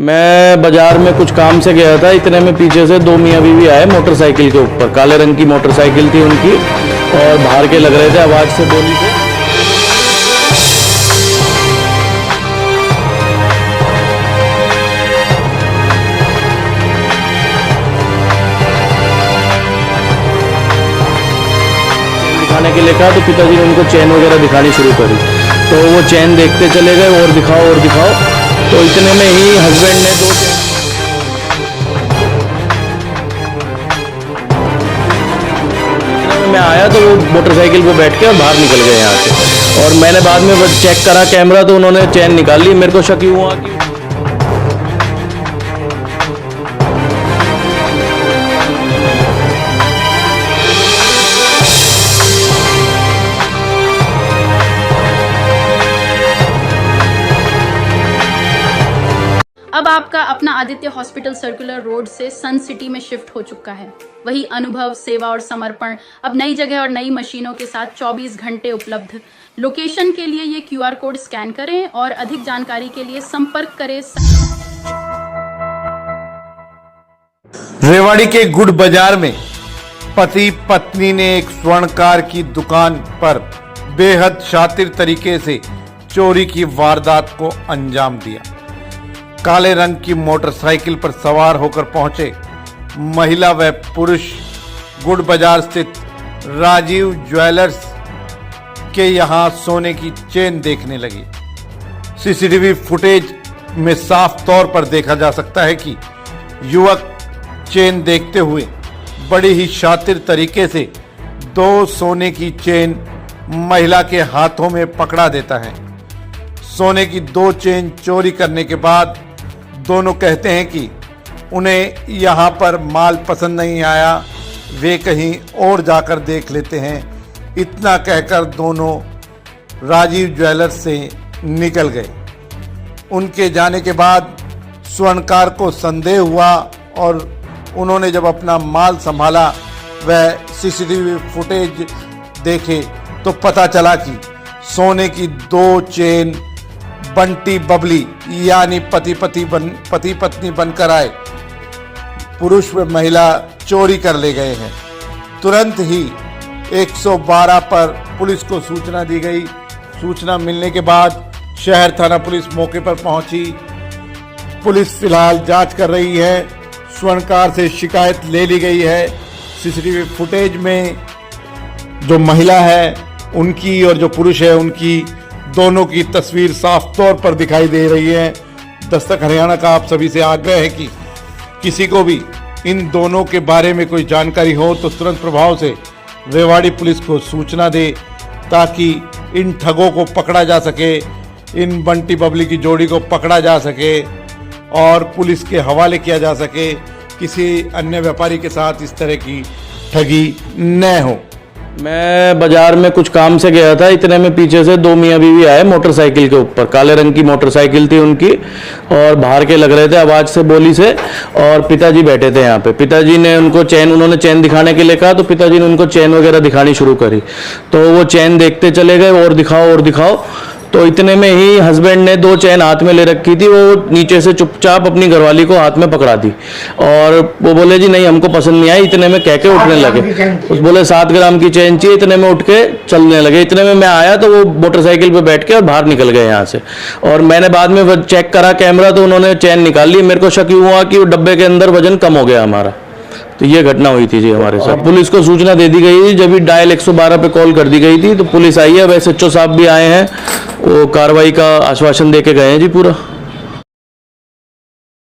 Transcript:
मैं बाजार में कुछ काम से गया था, इतने में पीछे से दो मियाँ बीवी आए मोटरसाइकिल के ऊपर। काले रंग की मोटरसाइकिल थी उनकी और बाहर के लग रहे थे आवाज़ से, बोली से। दिखाने के लिए कहा तो पिताजी ने उनको चैन वगैरह दिखानी शुरू करी, तो वो चैन देखते चले गए, और दिखाओ। तो इतने में ही हस्बैंड ने दो मैं आया तो वो मोटरसाइकिल पे बैठ के और बाहर निकल गए यहाँ से। और मैंने बाद में चेक करा कैमरा तो उन्होंने चैन निकाल ली। मेरे को शक हुआ कि अब आपका अपना आदित्य हॉस्पिटल सर्कुलर रोड से सन सिटी में शिफ्ट हो चुका है। वही अनुभव, सेवा और समर्पण अब नई जगह और नई मशीनों के साथ 24 घंटे उपलब्ध। लोकेशन के लिए ये QR कोड स्कैन करें और अधिक जानकारी के लिए संपर्क करें। रेवाड़ी के गुड़ बाजार में पति पत्नी ने एक स्वर्णकार की दुकान पर बेहद शातिर तरीके से चोरी की वारदात को अंजाम दिया। काले रंग की मोटरसाइकिल पर सवार होकर पहुंचे महिला व पुरुष गुड़ बाजार स्थित राजीव ज्वेलर्स के यहां सोने की चेन देखने लगे। सीसीटीवी फुटेज में साफ तौर पर देखा जा सकता है कि युवक चेन देखते हुए बड़ी ही शातिर तरीके से दो सोने की चेन महिला के हाथों में पकड़ा देता है। सोने की दो चेन चोरी करने के बाद दोनों कहते हैं कि उन्हें यहाँ पर माल पसंद नहीं आया, वे कहीं और जाकर देख लेते हैं। इतना कहकर दोनों राजीव ज्वेलर्स से निकल गए। उनके जाने के बाद स्वर्णकार को संदेह हुआ और उन्होंने जब अपना माल संभाला व सीसीटीवी फुटेज देखे तो पता चला कि सोने की दो चेन बंटी बबली यानी पति पत्नी बनकर आए पुरुष व महिला चोरी कर ले गए हैं। तुरंत ही 112 पर पुलिस को सूचना दी गई। सूचना मिलने के बाद शहर थाना पुलिस मौके पर पहुंची। पुलिस फिलहाल जांच कर रही है। स्वर्णकार से शिकायत ले ली गई है। सीसीटीवी फुटेज में जो महिला है उनकी और जो पुरुष है उनकी दोनों की तस्वीर साफ तौर पर दिखाई दे रही है। दस्तक हरियाणा का आप सभी से आग्रह है कि किसी को भी इन दोनों के बारे में कोई जानकारी हो तो तुरंत प्रभाव से रेवाड़ी पुलिस को सूचना दे ताकि इन ठगों को पकड़ा जा सके, इन बंटी बबली की जोड़ी को पकड़ा जा सके और पुलिस के हवाले किया जा सके। किसी अन्य व्यापारी के साथ इस तरह की ठगी न हो। मैं बाजार में कुछ काम से गया था, इतने में पीछे से दो मियाँ बीवी आए मोटरसाइकिल के ऊपर। काले रंग की मोटरसाइकिल थी उनकी और बाहर के लग रहे थे आवाज़ से, बोली से। और पिताजी बैठे थे यहाँ पे। पिताजी ने उनको उन्होंने चैन दिखाने के लिए कहा तो पिताजी ने उनको चैन वगैरह दिखानी शुरू करी, तो वो चैन देखते चले गए, और दिखाओ। तो इतने में ही हस्बैंड ने दो चैन हाथ में ले रखी थी, वो नीचे से चुपचाप अपनी घरवाली को हाथ में पकड़ा दी और वो बोले जी नहीं हमको पसंद नहीं आई। इतने में कह के उठने लगे। उस बोले 7 ग्राम की चैन चाहिए। इतने में उठ के चलने लगे। इतने में मैं आया तो वो मोटरसाइकिल पे बैठ के और बाहर निकल गए यहाँ से। और मैंने बाद में चेक करा कैमरा तो उन्होंने चैन निकाल ली। मेरे को शक हुआ कि वो डब्बे के अंदर वजन कम हो गया हमारा। तो ये घटना हुई थी जी हमारे साथ। पुलिस को सूचना दे दी गई, जब भी डायल 112 पे कॉल कर दी गई थी तो पुलिस आई है। वैसे SHO साहब भी आए हैं, वो कार्रवाई का आश्वासन दे के गए हैं जी पूरा।